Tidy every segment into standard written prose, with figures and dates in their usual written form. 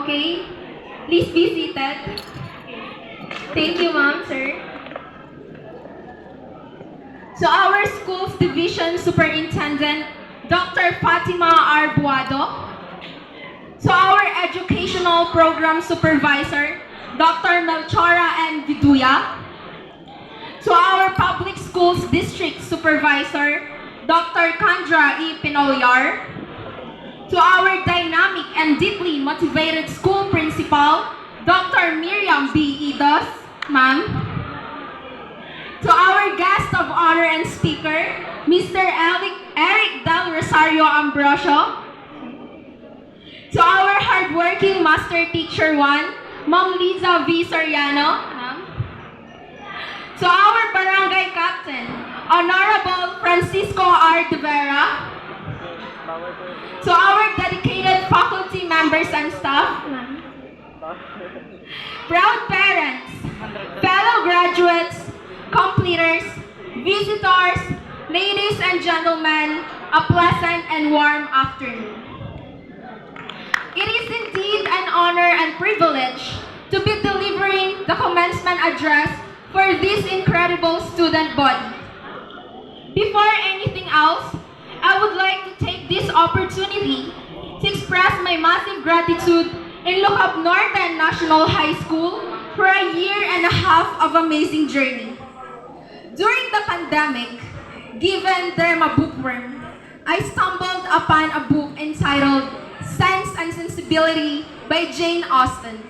Okay, please be seated. Thank you, ma'am, sir. To our school's division superintendent, Dr. Fatima Arbuado. To our educational program supervisor, Dr. Melchora N. Viduya. To our public schools district supervisor, Dr. Kandra E. Pinoyar. To our dynamic and deeply motivated school principal, Dr. Miriam B. Idos, ma'am. To our guest of honor and speaker, Mr. Eric Del Rosario Ambrosio. To our hardworking Master Teacher 1, Ma'am Liza V. Soriano. To our Barangay Captain, Honorable Francisco R. De Vera. To our dedicated faculty members and staff, proud parents, fellow graduates, completers, visitors, ladies and gentlemen, a pleasant and warm afternoon. It is indeed an honor and privilege to be delivering the commencement address for this incredible student body. Before anything else, I would like to take this opportunity to express my massive gratitude in Lookup Northern National High School for a year and a half of amazing journey. During the pandemic, given Derma bookworm, I stumbled upon a book entitled Sense and Sensibility by Jane Austen.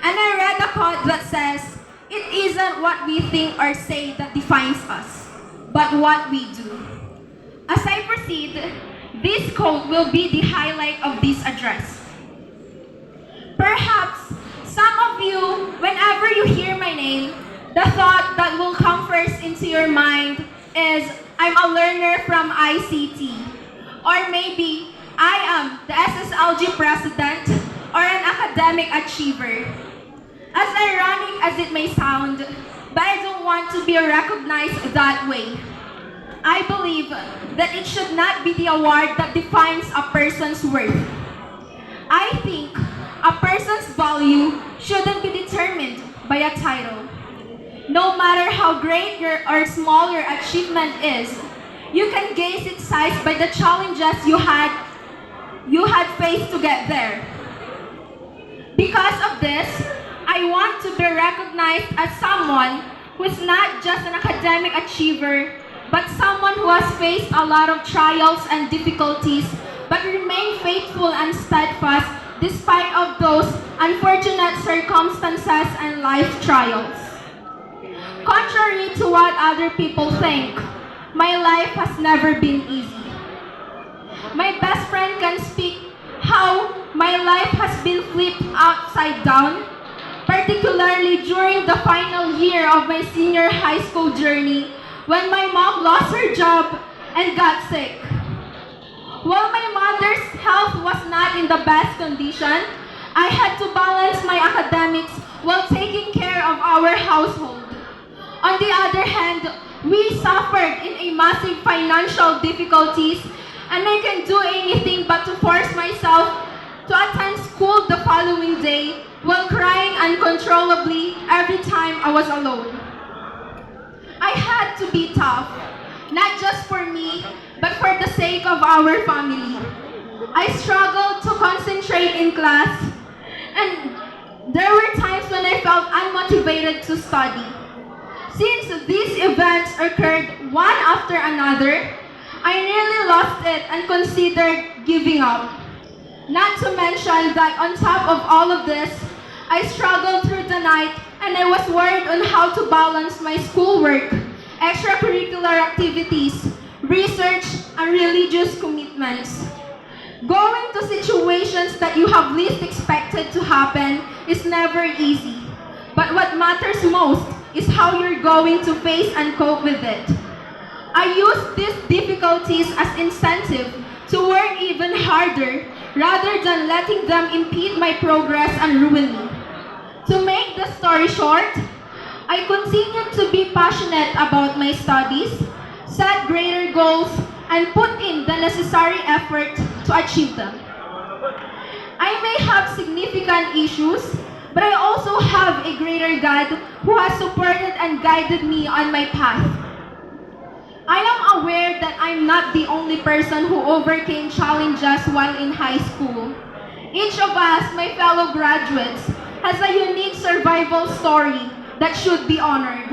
And I read a quote that says, "It isn't what we think or say that defines us, but what we do." As I proceed, this quote will be the highlight of this address. Perhaps some of you, whenever you hear my name, the thought that will come first into your mind is, I'm a learner from ICT. Or maybe, I am the SSLG president or an academic achiever. As ironic as it may sound, but I don't want to be recognized that way. I believe that it should not be the award that defines a person's worth. I think a person's value shouldn't be determined by a title. No matter how great or small your achievement is, you can gauge its size by the challenges you had faced to get there. Because of this, I want to be recognized as someone who is not just an academic achiever, but someone who has faced a lot of trials and difficulties, but remained faithful and steadfast despite of those unfortunate circumstances and life trials. Contrary to what other people think, my life has never been easy. My best friend can speak how my life has been flipped upside down, particularly during the final year of my senior high school journey when my mom lost her job and got sick. While my mother's health was not in the best condition, I had to balance my academics while taking care of our household. On the other hand, we suffered in a massive financial difficulties, and I can do anything but to force myself to attend school the following day while crying uncontrollably every time I was alone. I had to be tough, not just for me, but for the sake of our family. I struggled to concentrate in class, and there were times when I felt unmotivated to study. Since these events occurred one after another, I nearly lost it and considered giving up. Not to mention that on top of all of this, I struggled through the night and I was worried on how to balance my schoolwork, extracurricular activities, research, and religious commitments. Going to situations that you have least expected to happen is never easy. But what matters most is how you're going to face and cope with it. I use these difficulties as incentive to work even harder rather than letting them impede my progress and ruin me. To make the story short, I continued to be passionate about my studies, set greater goals, and put in the necessary effort to achieve them. I may have significant issues, but I also have a greater God who has supported and guided me on my path. I am aware that I'm not the only person who overcame challenges while in high school. Each of us, my fellow graduates, has a unique survival story that should be honored.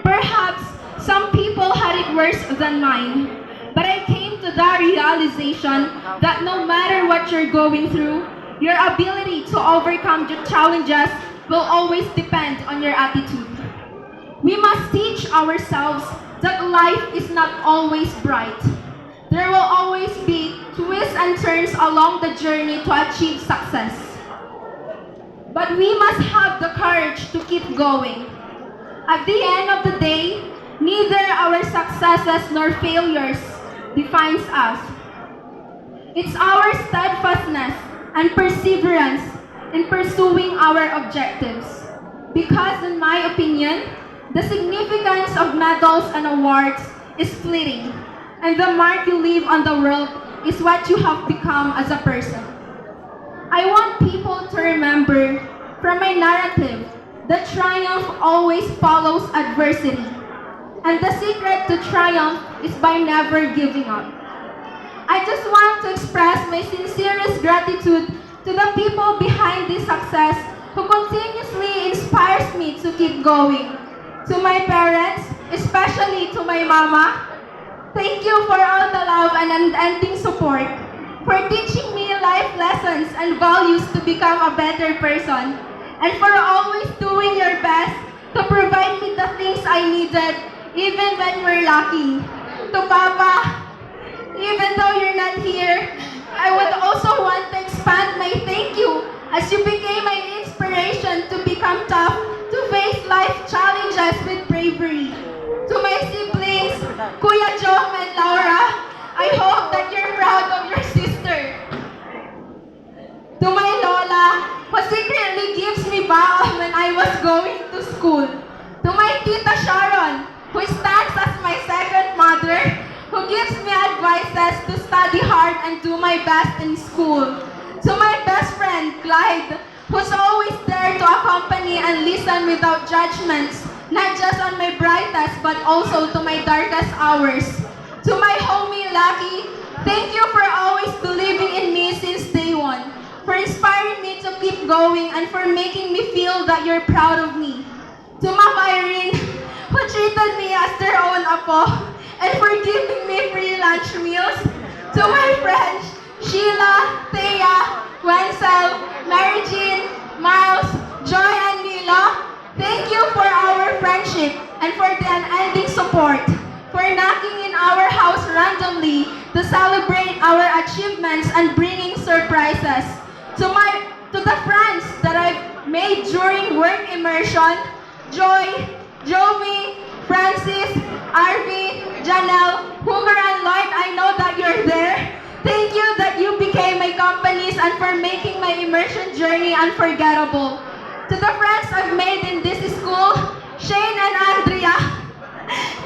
Perhaps some people had it worse than mine, but I came to the realization that no matter what you're going through, your ability to overcome your challenges will always depend on your attitude. We must teach ourselves that life is not always bright. There will always be twists and turns along the journey to achieve success. But we must have the courage to keep going. At the end of the day, neither our successes nor failures defines us. It's our steadfastness and perseverance in pursuing our objectives. Because in my opinion, the significance of medals and awards is fleeting, and the mark you leave on the world is what you have become as a person. I want people to remember from my narrative that triumph always follows adversity, and the secret to triumph is by never giving up. I just want to express my sincerest gratitude to the people behind this success who continuously inspires me to keep going. To my parents, especially to my mama, thank you for all the love and unending support, for teaching me life lessons and values to become a better person, and for always doing your best to provide me the things I needed, even when we're lacking. To Papa, even though you're not here, I would also want to expand my thank you as you became my inspiration to become tough, to face life challenges with bravery. To my siblings, Kuya Jom and Laura, I hope that you're proud of your sister. To my Lola, who secretly gives me baon when I was going to school. To my Tita Sharon, who stands as my second mother, who gives me advices to study hard and do my best in school. To my best friend, Clyde, who's always there to accompany and listen without judgments, not just on my brightest, but also to my darkest hours. To my homie, Lucky, thank you for always believing in me since day one, for inspiring me to keep going, and for making me feel that you're proud of me. To Ma'am Irene, who treated me as their own apo, and for giving me free lunch meals. To my friends, Sheila, Thea, Wenzel, Mary Jean, Miles, Joy, and Mila, thank you for our friendship and for the unending support, for knocking in our house randomly to celebrate our achievements and bringing surprises. To the friends that I've made during work immersion, Joy, Joey, Francis, Arvi, Janelle, Hoover, and Lloyd, I know that you're there. Thank you that you became my companies and for making my immersion journey unforgettable. To the friends I've made in this school, Shane and Andrea,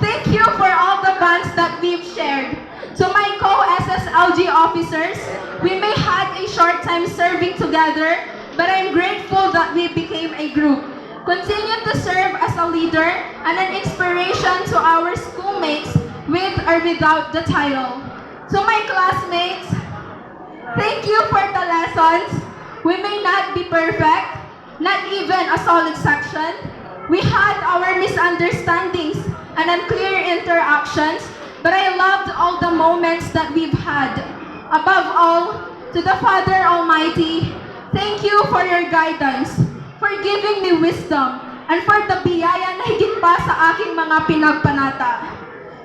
thank you for all the bonds that we've shared. To my co-SSLG officers, we may had a short time serving together, but I'm grateful that we became a group. Continue to serve as a leader and an inspiration to our schoolmates with or without the title. To my classmates, thank you for the lessons. We may not be perfect, not even a solid section. We had our misunderstandings and unclear interactions, but I loved all the moments that we've had. Above all, to the Father Almighty, thank you for your guidance, for giving me wisdom, and for the biyaya na higit pa sa aking mga pinagpanata.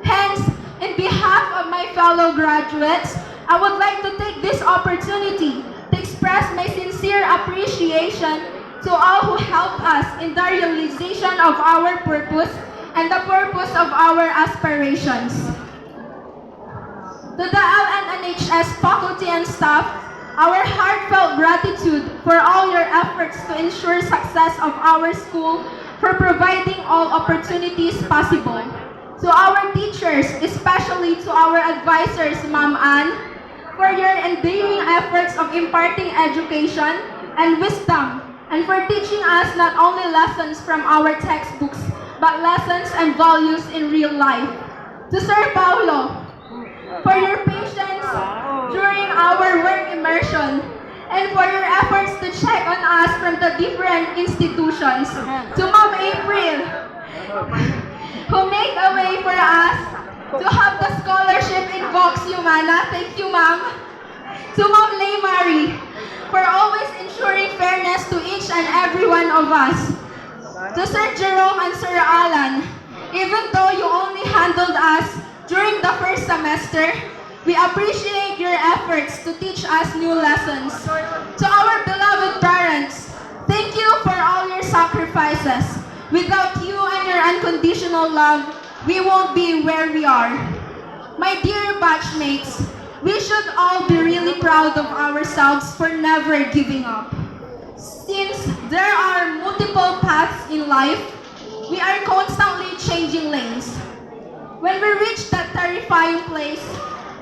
Hence, in behalf of my fellow graduates, I would like to take this opportunity to express my sincere appreciation to all who helped us in the realization of our purpose and the purpose of our aspirations. To the LNNHS faculty and staff, our heartfelt gratitude for all your efforts to ensure success of our school, for providing all opportunities possible. To our teachers, especially to our advisors, Ma'am Ann, for your endearing efforts of imparting education and wisdom, and for teaching us not only lessons from our textbooks, but lessons and values in real life. To Sir Paulo, for your patience during our work immersion, and for your efforts to check on us from the different institutions. To Ma'am April, who made a way for us to have the scholarship in Vox Humana. Thank you, Ma'am. To Ma'am Lay Marie, for always ensuring fairness to each and every one of us. To Sir Jerome and Sir Alan, even though you only handled us during the first semester, we appreciate your efforts to teach us new lessons. To our beloved parents, thank you for all your sacrifices. Without you and your unconditional love, we won't be where we are. My dear batchmates, we should all be really proud of ourselves for never giving up. Since there are multiple paths in life, we are constantly changing lanes. When we reach that terrifying place,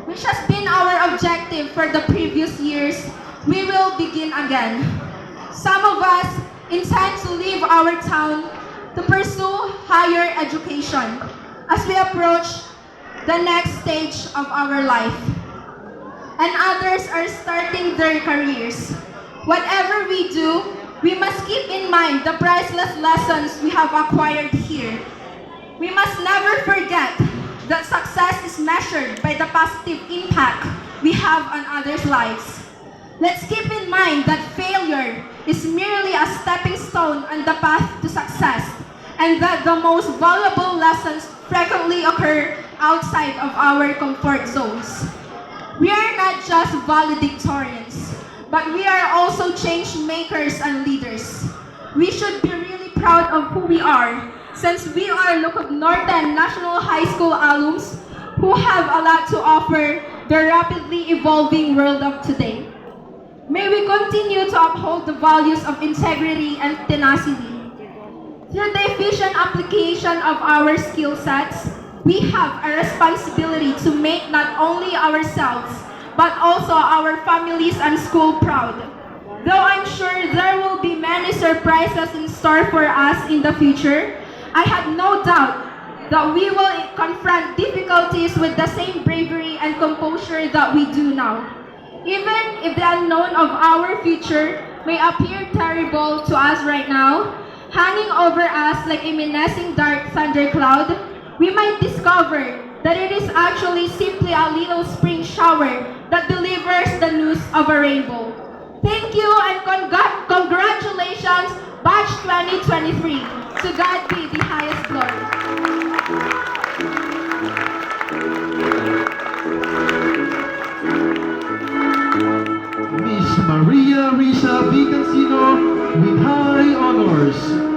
which has been our objective for the previous years, we will begin again. Some of us intend to leave our town to pursue higher education as we approach the next stage of our life. And others are starting their careers. Whatever we do, we must keep in mind the priceless lessons we have acquired here. We must never forget that success is measured by the positive impact we have on others' lives. Let's keep in mind that failure is merely a stepping stone on the path to success, and that the most valuable lessons frequently occur outside of our comfort zones. We are not just valedictorians, but we are also change makers and leaders. We should be really proud of who we are, since we are Lukub Northern National High School alums who have a lot to offer the rapidly evolving world of today. May we continue to uphold the values of integrity and tenacity. Through the efficient application of our skill sets, we have a responsibility to make not only ourselves, but also our families and school proud. Though I'm sure there will be many surprises in store for us in the future, I have no doubt that we will confront difficulties with the same bravery and composure that we do now. Even if the unknown of our future may appear terrible to us right now, hanging over us like a menacing dark thundercloud, we might discover that it is actually simply a little spring shower that delivers the news of a rainbow. Thank you and congratulations, Batch 2023. To God be the highest glory. Miss Maria Risa Vicancino with high honors.